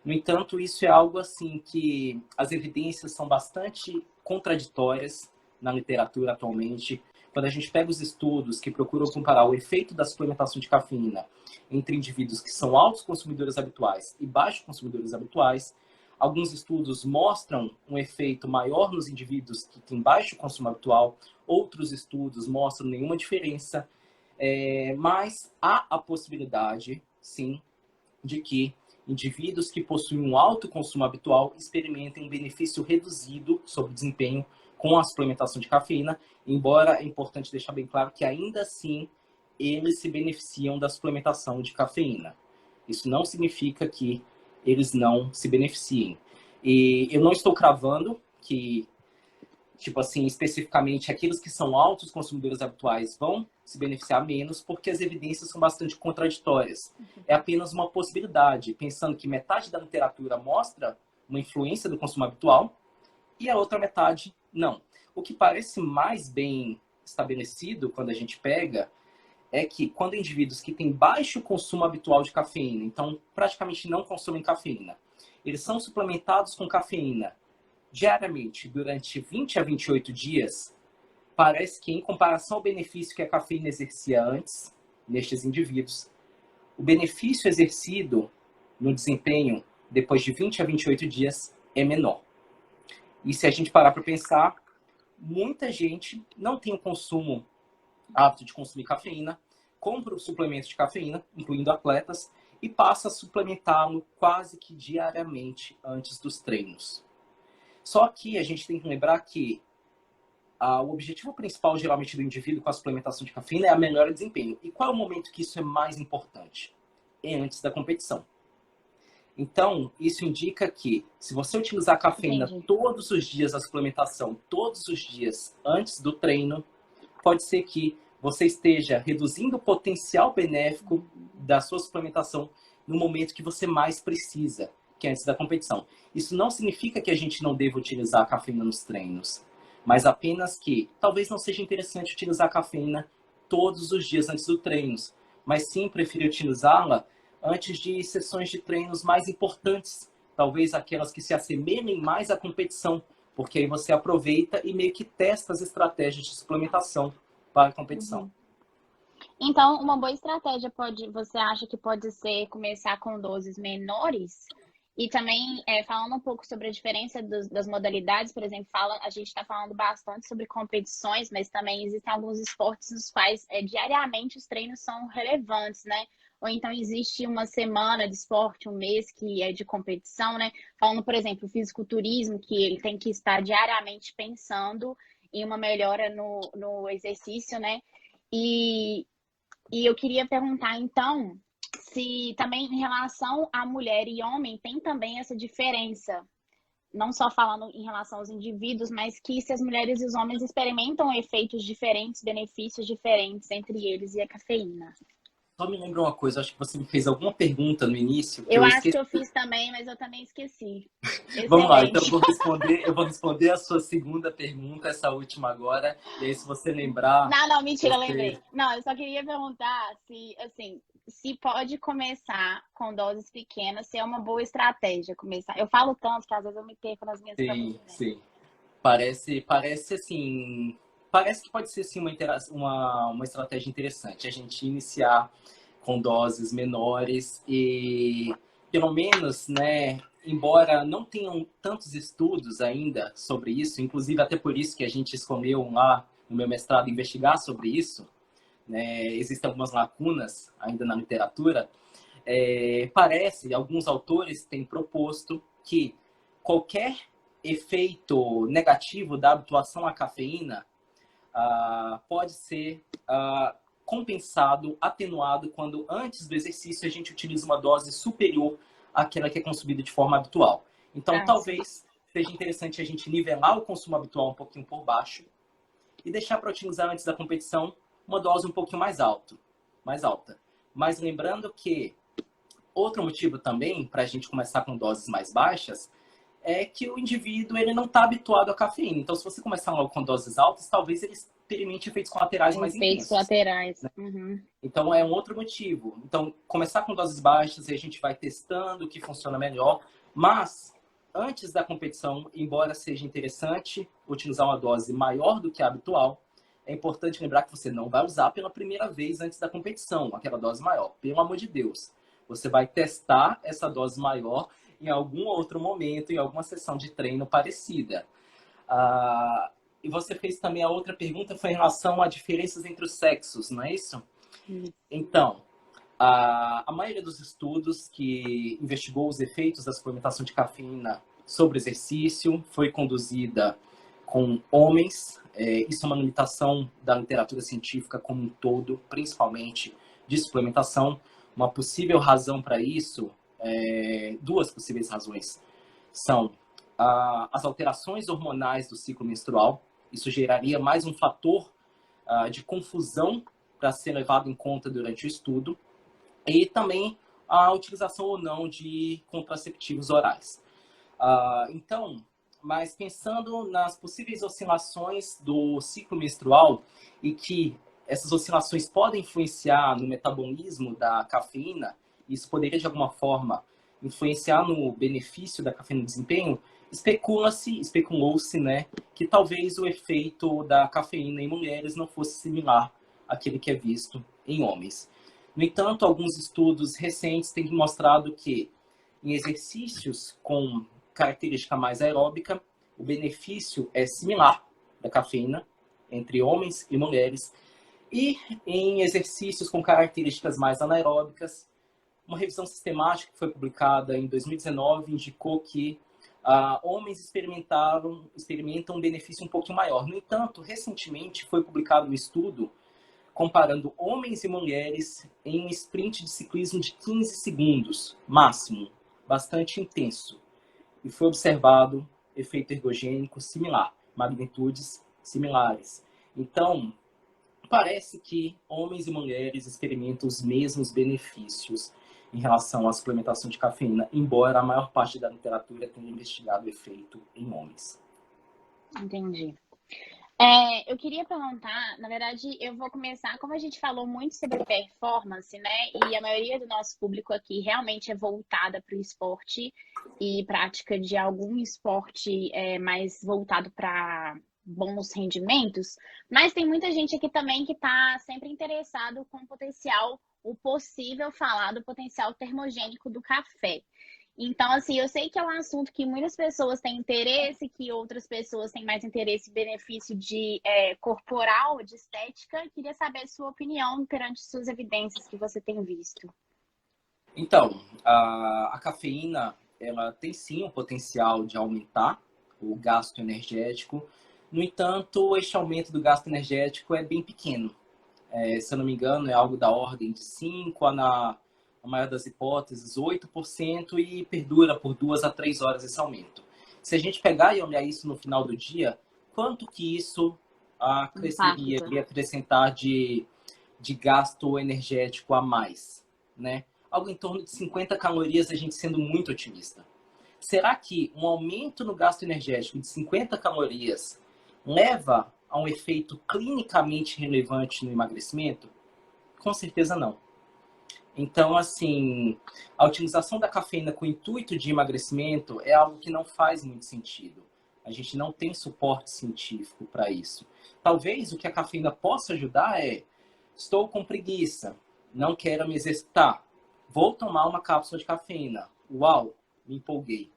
No entanto, isso é algo assim que as evidências são bastante contraditórias na literatura atualmente. Quando a gente pega os estudos que procuram comparar o efeito da suplementação de cafeína entre indivíduos que são altos consumidores habituais e baixos consumidores habituais, alguns estudos mostram um efeito maior nos indivíduos que têm baixo consumo habitual, outros estudos mostram nenhuma diferença, mas há a possibilidade, sim, de que indivíduos que possuem um alto consumo habitual experimentem um benefício reduzido sobre o desempenho com a suplementação de cafeína, embora é importante deixar bem claro que ainda assim eles se beneficiam da suplementação de cafeína. Isso não significa que eles não se beneficiem. E eu não estou cravando que, tipo assim, especificamente aqueles que são altos consumidores habituais vão se beneficiar menos, porque as evidências são bastante contraditórias. É apenas uma possibilidade, pensando que metade da literatura mostra uma influência do consumo habitual e a outra metade não. O que parece mais bem estabelecido quando a gente pega é que quando indivíduos que têm baixo consumo habitual de cafeína, então praticamente não consomem cafeína, eles são suplementados com cafeína diariamente durante 20 a 28 dias, parece que em comparação ao benefício que a cafeína exercia antes, nestes indivíduos, o benefício exercido no desempenho depois de 20 a 28 dias é menor. E se a gente parar para pensar, muita gente não tem o consumo hábito de consumir cafeína, compra o suplemento de cafeína, incluindo atletas, e passa a suplementá-lo quase que diariamente antes dos treinos. Só que a gente tem que lembrar que o objetivo principal, geralmente, do indivíduo com a suplementação de cafeína é a melhora de desempenho. E qual é o momento que isso é mais importante? É antes da competição. Então, isso indica que se você utilizar a cafeína todos os dias, a suplementação todos os dias antes do treino, pode ser que você esteja reduzindo o potencial benéfico da sua suplementação no momento que você mais precisa, que é antes da competição. Isso não significa que a gente não deva utilizar a cafeína nos treinos, mas apenas que talvez não seja interessante utilizar a cafeína todos os dias antes do treino, mas sim preferir utilizá-la antes de sessões de treinos mais importantes, talvez aquelas que se assemelhem mais à competição, porque aí você aproveita e meio que testa as estratégias de suplementação para a competição. Então, uma boa estratégia você acha que pode ser começar com doses menores? E também, falando um pouco sobre a diferença das modalidades, por exemplo, a gente está falando bastante sobre competições, mas também existem alguns esportes nos quais diariamente os treinos são relevantes, né? Ou então existe uma semana de esporte, um mês que é de competição, né? Falando, por exemplo, o fisiculturismo, que ele tem que estar diariamente pensando em uma melhora no exercício, né? E eu queria perguntar, então, se também em relação a mulher e homem tem também essa diferença, não só falando em relação aos indivíduos, mas que se as mulheres e os homens experimentam efeitos diferentes, benefícios diferentes entre eles e a cafeína. Só me lembra uma coisa, acho que você me fez alguma pergunta no início. Eu acho que eu fiz também, mas eu também esqueci. Vamos lá, então eu vou responder a sua segunda pergunta, essa última agora. E aí, se você lembrar. Não, mentira, lembrei. Não, eu só queria perguntar se pode começar com doses pequenas, se é uma boa estratégia começar. Eu falo tanto que às vezes eu me perco nas minhas perguntas. Sim. Parece assim. Parece que pode ser sim uma estratégia interessante. A gente iniciar com doses menores e, pelo menos, né, embora não tenham tantos estudos ainda sobre isso, inclusive até por isso que a gente escolheu lá no meu mestrado investigar sobre isso, né, existem algumas lacunas ainda na literatura, alguns autores têm proposto que qualquer efeito negativo da habituação à cafeína pode ser compensado, atenuado, quando antes do exercício a gente utiliza uma dose superior àquela que é consumida de forma habitual. Então, talvez seja interessante a gente nivelar o consumo habitual um pouquinho por baixo e deixar para utilizar antes da competição uma dose um pouquinho mais alta. Mas lembrando que outro motivo também para a gente começar com doses mais baixas é que o indivíduo ele não está habituado à cafeína. Então, se você começar logo com doses altas, talvez ele experimente efeitos colaterais mais intensos. Efeitos colaterais. Né? Uhum. Então, é um outro motivo. Então, começar com doses baixas e a gente vai testando o que funciona melhor. Mas, antes da competição, embora seja interessante utilizar uma dose maior do que a habitual, é importante lembrar que você não vai usar pela primeira vez antes da competição, aquela dose maior. Pelo amor de Deus. Você vai testar essa dose maior em algum outro momento, em alguma sessão de treino parecida. E você fez também a outra pergunta, foi em relação a diferenças entre os sexos, não é isso? Então, a maioria dos estudos que investigou os efeitos da suplementação de cafeína sobre o exercício foi conduzida com homens. Isso é uma limitação da literatura científica como um todo, principalmente de suplementação. Uma possível razão para isso, duas possíveis razões, são as alterações hormonais do ciclo menstrual. Isso geraria mais um fator de confusão para ser levado em conta durante o estudo. E também a utilização ou não de contraceptivos orais. Então, mas pensando nas possíveis oscilações do ciclo menstrual e que essas oscilações podem influenciar no metabolismo da cafeína, isso poderia de alguma forma influenciar no benefício da cafeína no desempenho, especulou-se, né, que talvez o efeito da cafeína em mulheres não fosse similar àquele que é visto em homens. No entanto, alguns estudos recentes têm mostrado que em exercícios com característica mais aeróbica, o benefício é similar da cafeína entre homens e mulheres. E em exercícios com características mais anaeróbicas, uma revisão sistemática que foi publicada em 2019 indicou que homens experimentam um benefício um pouquinho maior. No entanto, recentemente foi publicado um estudo comparando homens e mulheres em um sprint de ciclismo de 15 segundos, máximo, bastante intenso. E foi observado efeito ergogênico similar, magnitudes similares. Então, parece que homens e mulheres experimentam os mesmos benefícios em relação à suplementação de cafeína, embora a maior parte da literatura tenha investigado o efeito em homens. Entendi. Eu queria perguntar, na verdade, eu vou começar, como a gente falou muito sobre performance, né? E a maioria do nosso público aqui realmente é voltada para o esporte e prática de algum esporte mais voltado para bons rendimentos, mas tem muita gente aqui também que está sempre interessado com o possível falar do potencial termogênico do café. Então, assim, eu sei que é um assunto que muitas pessoas têm interesse, que outras pessoas têm mais interesse e benefício de corporal, de estética. Queria saber a sua opinião perante suas evidências que você tem visto. Então, a cafeína, ela tem sim o potencial de aumentar o gasto energético. No entanto, este aumento do gasto energético é bem pequeno. Se eu não me engano, é algo da ordem de 5% na maior das hipóteses, 8%, e perdura por 2 a 3 horas esse aumento. Se a gente pegar e olhar isso no final do dia, quanto que isso iria acrescentar de gasto energético a mais, né? Algo em torno de 50 calorias, a gente sendo muito otimista. Será que um aumento no gasto energético de 50 calorias leva a um efeito clinicamente relevante no emagrecimento? Com certeza não. Então, assim, a utilização da cafeína com o intuito de emagrecimento é algo que não faz muito sentido. A gente não tem suporte científico para isso. Talvez o que a cafeína possa ajudar estou com preguiça, não quero me exercitar, vou tomar uma cápsula de cafeína. Uau, me empolguei,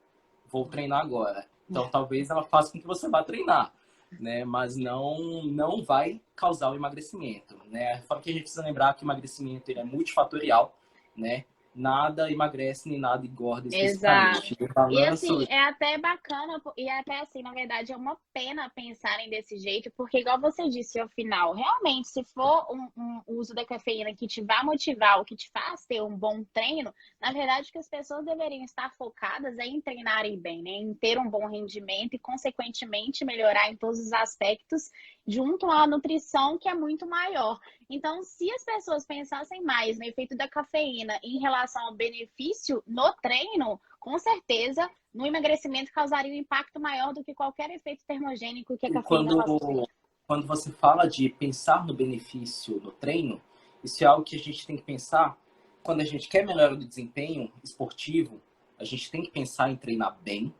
vou treinar agora. Então, talvez ela faça com que você vá treinar, né? Mas não vai causar o emagrecimento, né? Fora que a gente precisa lembrar que o emagrecimento ele é multifatorial, né? Nada emagrece nem nada engorda especificamente. Exato. E assim, é até bacana, e até assim, na verdade, é uma pena pensarem desse jeito, porque igual você disse ao final, realmente, se for um uso da cafeína que te vai motivar, o que te faz ter um bom treino, na verdade, o que as pessoas deveriam estar focadas é em treinarem bem, né? Em ter um bom rendimento e, consequentemente, melhorar em todos os aspectos, junto à nutrição, que é muito maior. Então, se as pessoas pensassem mais no efeito da cafeína em relação ao benefício no treino, com certeza, no emagrecimento causaria um impacto maior do que qualquer efeito termogênico que a cafeína possui. Quando você fala de pensar no benefício no treino, isso é algo que a gente tem que pensar quando a gente quer melhorar o desempenho esportivo, a gente tem que pensar em treinar bem.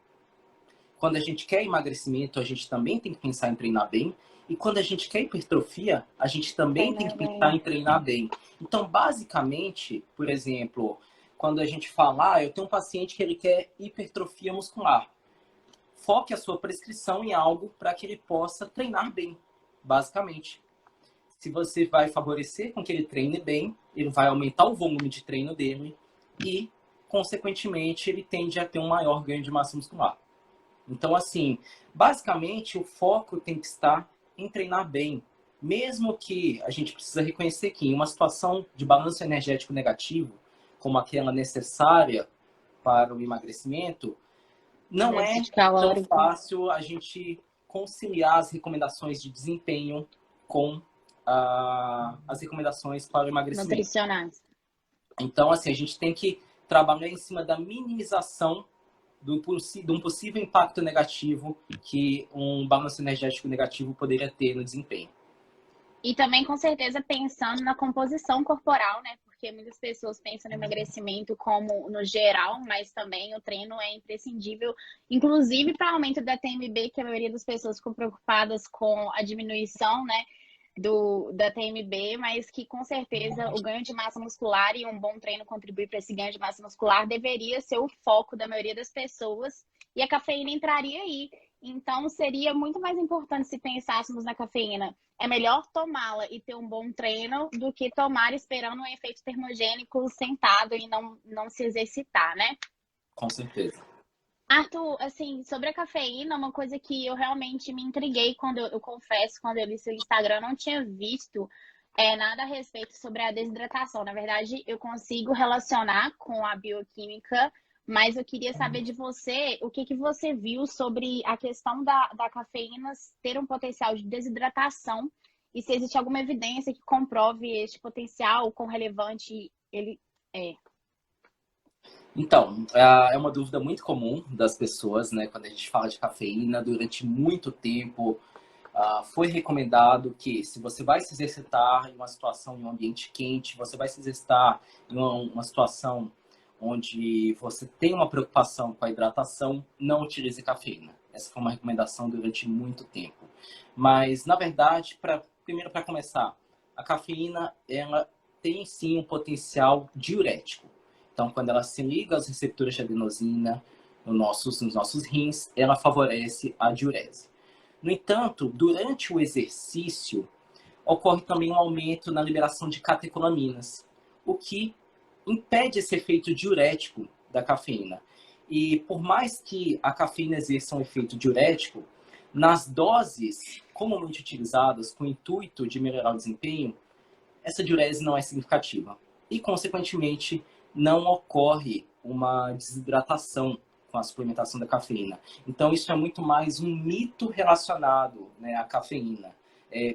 Quando a gente quer emagrecimento, a gente também tem que pensar em treinar bem. E quando a gente quer hipertrofia, a gente também tem que pensar em treinar bem. Então, basicamente, por exemplo, quando a gente fala, eu tenho um paciente que ele quer hipertrofia muscular. Foque a sua prescrição em algo para que ele possa treinar bem, basicamente. Se você vai favorecer com que ele treine bem, ele vai aumentar o volume de treino dele e, consequentemente, ele tende a ter um maior ganho de massa muscular. Então, assim, basicamente o foco tem que estar em treinar bem. Mesmo que a gente precisa reconhecer que em uma situação de balanço energético negativo, como aquela necessária para o emagrecimento, não é Déficit tão calórico, fácil a gente conciliar as recomendações de desempenho com as recomendações para o emagrecimento. nutricionais. Então, assim, a gente tem que trabalhar em cima da minimização de um possível impacto negativo que um balanço energético negativo poderia ter no desempenho. E também, com certeza, pensando na composição corporal, né? Porque muitas pessoas pensam no emagrecimento como no geral, mas também o treino é imprescindível, inclusive para o aumento da TMB, que a maioria das pessoas ficam preocupadas com a diminuição, né? Da TMB, mas que com certeza o ganho de massa muscular e um bom treino contribui para esse ganho de massa muscular deveria ser o foco da maioria das pessoas e a cafeína entraria aí. Então seria muito mais importante se pensássemos na cafeína. É melhor tomá-la e ter um bom treino do que tomar esperando um efeito termogênico sentado e não se exercitar, né? Com certeza. Arthur, assim, sobre a cafeína, uma coisa que eu realmente me intriguei quando eu confesso, quando eu li seu Instagram, eu não tinha visto nada a respeito sobre a desidratação. Na verdade, eu consigo relacionar com a bioquímica, mas eu queria saber de você o que que você viu sobre a questão da cafeína ter um potencial de desidratação e se existe alguma evidência que comprove este potencial, o quão relevante ele é. Então, é uma dúvida muito comum das pessoas, né? Quando a gente fala de cafeína, durante muito tempo foi recomendado que se você vai se exercitar em uma situação, em um ambiente quente, você vai se exercitar em uma situação onde você tem uma preocupação com a hidratação, não utilize cafeína. Essa foi uma recomendação durante muito tempo. Mas, na verdade, primeiro para começar, a cafeína ela tem sim um potencial diurético. Então, quando ela se liga aos receptores de adenosina nos nossos rins, ela favorece a diurese. No entanto, durante o exercício, ocorre também um aumento na liberação de catecolaminas, o que impede esse efeito diurético da cafeína. E por mais que a cafeína exerça um efeito diurético, nas doses comumente utilizadas com o intuito de melhorar o desempenho, essa diurese não é significativa. E, consequentemente, não ocorre uma desidratação com a suplementação da cafeína. Então, isso é muito mais um mito relacionado, né, à cafeína.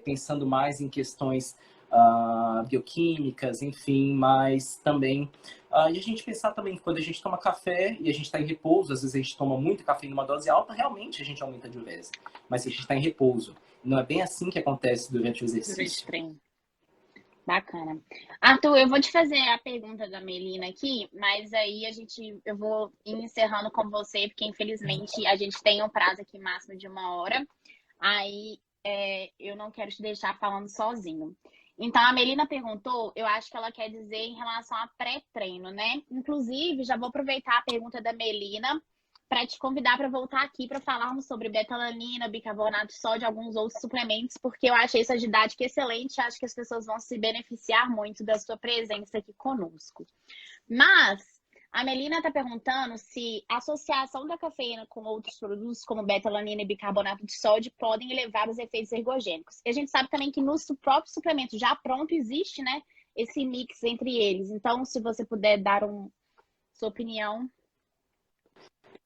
Pensando mais em questões bioquímicas, enfim, mas também... e a gente pensar também que quando a gente toma café e a gente está em repouso, às vezes a gente toma muito café numa dose alta, realmente a gente aumenta a diurese. Mas se a gente está em repouso, não é bem assim que acontece durante o exercício. Durante o treino. Bacana. Arthur, eu vou te fazer a pergunta da Melina aqui, mas aí eu vou ir encerrando com você, porque infelizmente a gente tem um prazo aqui máximo de 1 hora. Aí eu não quero te deixar falando sozinho. Então, a Melina perguntou, eu acho que ela quer dizer em relação a pré-treino, né? Inclusive, já vou aproveitar a pergunta da Melina para te convidar para voltar aqui para falarmos sobre betalanina, bicarbonato de sódio e alguns outros suplementos, porque eu achei essa didática excelente, acho que as pessoas vão se beneficiar muito da sua presença aqui conosco. Mas a Melina está perguntando se a associação da cafeína com outros produtos, como betalanina e bicarbonato de sódio, podem elevar os efeitos ergogênicos. E a gente sabe também que no próprio suplemento já pronto existe, né, esse mix entre eles. Então, se você puder dar sua opinião.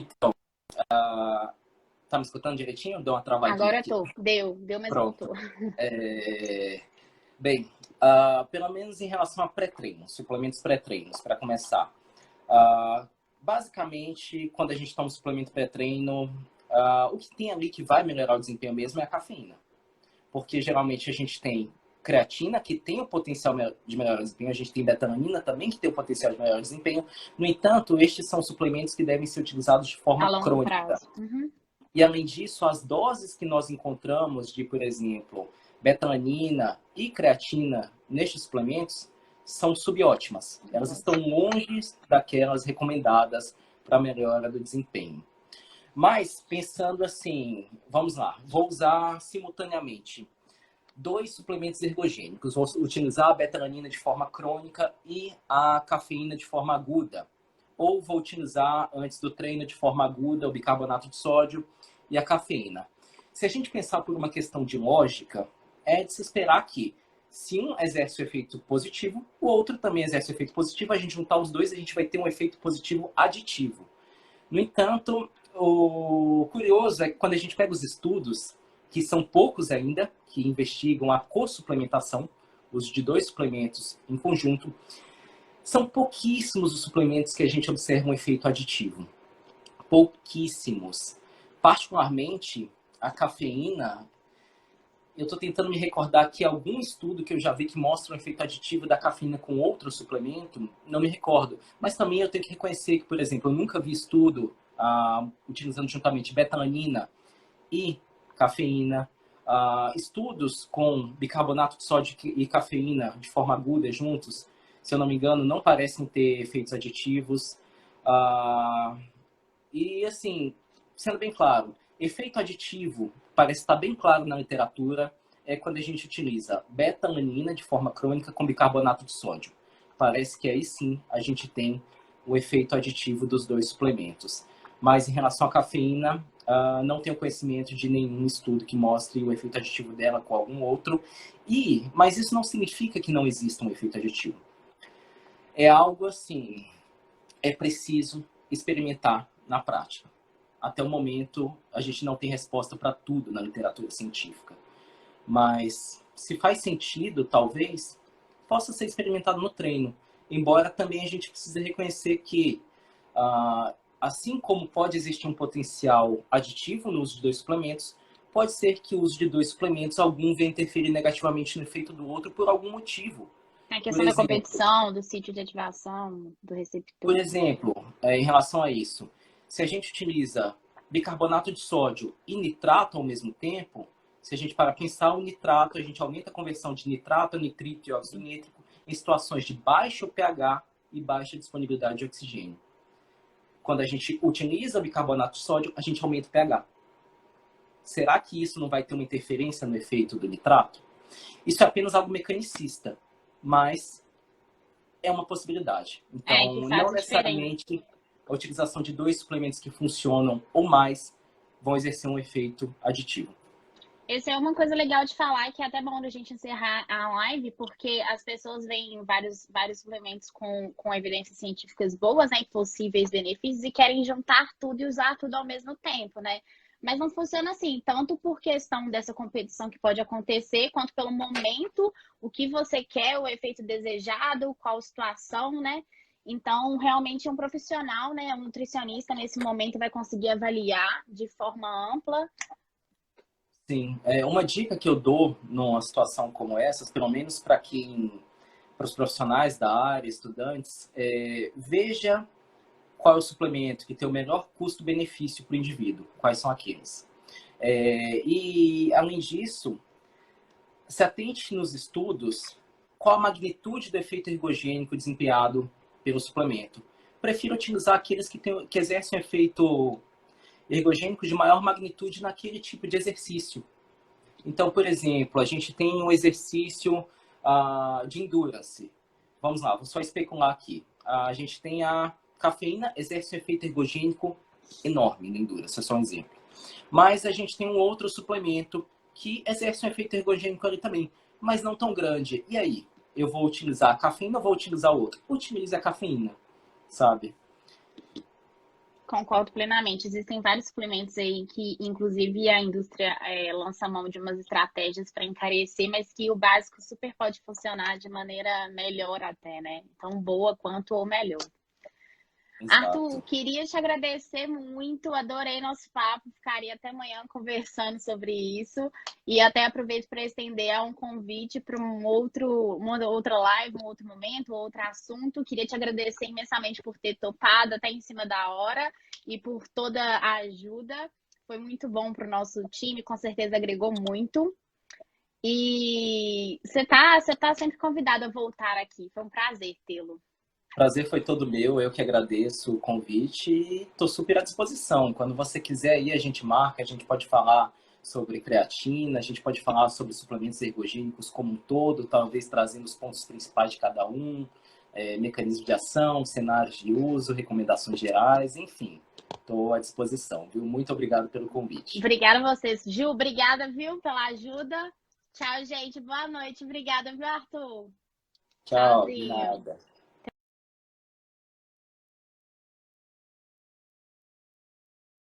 Então, tá me escutando direitinho? Deu uma travadinha Agora aqui. deu, mas Pronto. voltou. Bem, pelo menos em relação a pré-treinos, suplementos pré-treinos, para começar. Basicamente, quando a gente toma um suplemento pré-treino, o que tem ali que vai melhorar o desempenho mesmo é a cafeína. Porque geralmente a gente tem creatina, que tem o potencial de melhorar o desempenho, a gente tem betalanina também, que tem o potencial de melhorar o desempenho. No entanto, estes são suplementos que devem ser utilizados de forma A longo crônica. prazo. Uhum. E, além disso, as doses que nós encontramos de, por exemplo, betalanina e creatina nestes suplementos são subótimas. Elas estão longe daquelas recomendadas para a melhora do desempenho. Mas, pensando assim, vamos lá, vou usar simultaneamente 2 suplementos ergogênicos. Vou utilizar a betalanina de forma crônica e a cafeína de forma aguda ou vou utilizar antes do treino de forma aguda o bicarbonato de sódio e a cafeína. Se a gente pensar por uma questão de lógica, é de se esperar que se um exerce o efeito positivo, o outro também exerce o efeito positivo, a gente juntar os dois, a gente vai ter um efeito positivo aditivo. No entanto, o curioso é que quando a gente pega os estudos, que são poucos ainda, que investigam a co-suplementação, o uso de 2 suplementos em conjunto, são pouquíssimos os suplementos que a gente observa um efeito aditivo. Pouquíssimos. Particularmente, a cafeína, eu estou tentando me recordar aqui algum estudo que eu já vi que mostra um efeito aditivo da cafeína com outro suplemento, não me recordo. Mas também eu tenho que reconhecer que, por exemplo, eu nunca vi estudo utilizando juntamente betalanina e cafeína, estudos com bicarbonato de sódio e cafeína de forma aguda juntos, se eu não me engano, não parecem ter efeitos aditivos. E assim, sendo bem claro, efeito aditivo parece estar bem claro na literatura é quando a gente utiliza betalanina de forma crônica com bicarbonato de sódio. Parece que aí sim a gente tem o efeito aditivo dos 2 suplementos. Mas em relação à cafeína, não tenho conhecimento de nenhum estudo que mostre o efeito aditivo dela com algum outro. Mas isso não significa que não exista um efeito aditivo. É algo assim, é preciso experimentar na prática. Até o momento, a gente não tem resposta para tudo na literatura científica. Mas se faz sentido, talvez, possa ser experimentado no treino. Embora também a gente precise reconhecer que, assim como pode existir um potencial aditivo no uso de 2 suplementos, pode ser que o uso de 2 suplementos, algum venha interferir negativamente no efeito do outro por algum motivo. A questão da competição, do sítio de ativação, do receptor. Por exemplo, em relação a isso, se a gente utiliza bicarbonato de sódio e nitrato ao mesmo tempo, se a gente para pensar o nitrato, a gente aumenta a conversão de nitrato a nitrito e óxido nítrico em situações de baixo pH e baixa disponibilidade de oxigênio. Quando a gente utiliza bicarbonato de sódio, a gente aumenta o pH. Será que isso não vai ter uma interferência no efeito do nitrato? Isso é apenas algo mecanicista, mas é uma possibilidade. Então, não necessariamente a utilização de 2 suplementos que funcionam ou mais vão exercer um efeito aditivo. Essa é uma coisa legal de falar, que é até bom a gente encerrar a live, porque as pessoas veem vários suplementos com evidências científicas boas, né, possíveis benefícios, e querem juntar tudo e usar tudo ao mesmo tempo, né? Mas não funciona assim, tanto por questão dessa competição que pode acontecer, quanto pelo momento, o que você quer, o efeito desejado, qual situação, né? Então, realmente, um profissional, né, um nutricionista, nesse momento, vai conseguir avaliar de forma ampla. Sim, uma dica que eu dou numa situação como essa, pelo menos para os profissionais da área, estudantes, veja qual é o suplemento que tem o melhor custo-benefício para o indivíduo, quais são aqueles. E, além disso, se atente nos estudos qual a magnitude do efeito ergogênico desempenhado pelo suplemento. Prefiro utilizar aqueles que exercem um efeito ergogênico de maior magnitude naquele tipo de exercício. Então, por exemplo, a gente tem um exercício de endurance. Vamos lá, vou só especular aqui. A gente tem a cafeína, exerce um efeito ergogênico enorme na endurance, é só um exemplo. Mas a gente tem um outro suplemento que exerce um efeito ergogênico ali também, mas não tão grande. E aí? Eu vou utilizar a cafeína ou vou utilizar o outro? Utilize a cafeína, sabe? Concordo plenamente. Existem vários suplementos aí que, inclusive, a indústria lança mão de umas estratégias para encarecer, mas que o básico super pode funcionar de maneira melhor até, né? Tão boa quanto ou melhor. Exato. Arthur, queria te agradecer muito, adorei nosso papo, ficaria até amanhã conversando sobre isso e até aproveito para estender um convite para uma outra live, um outro momento, outro assunto. Queria te agradecer imensamente por ter topado até em cima da hora e por toda a ajuda. Foi muito bom para o nosso time, com certeza agregou muito. E você tá sempre convidado a voltar aqui, foi um prazer tê-lo. Prazer foi todo meu, eu que agradeço o convite e estou super à disposição. Quando você quiser aí, a gente marca, a gente pode falar sobre creatina, a gente pode falar sobre suplementos ergogênicos como um todo, talvez trazendo os pontos principais de cada um. mecanismos de ação, cenários de uso, recomendações gerais, enfim. Estou à disposição, viu? Muito obrigado pelo convite. Obrigada a vocês. Ju, obrigada, viu, pela ajuda. Tchau, gente. Boa noite. Obrigada, viu, Arthur? Tchau, de Tchauzinho. nada.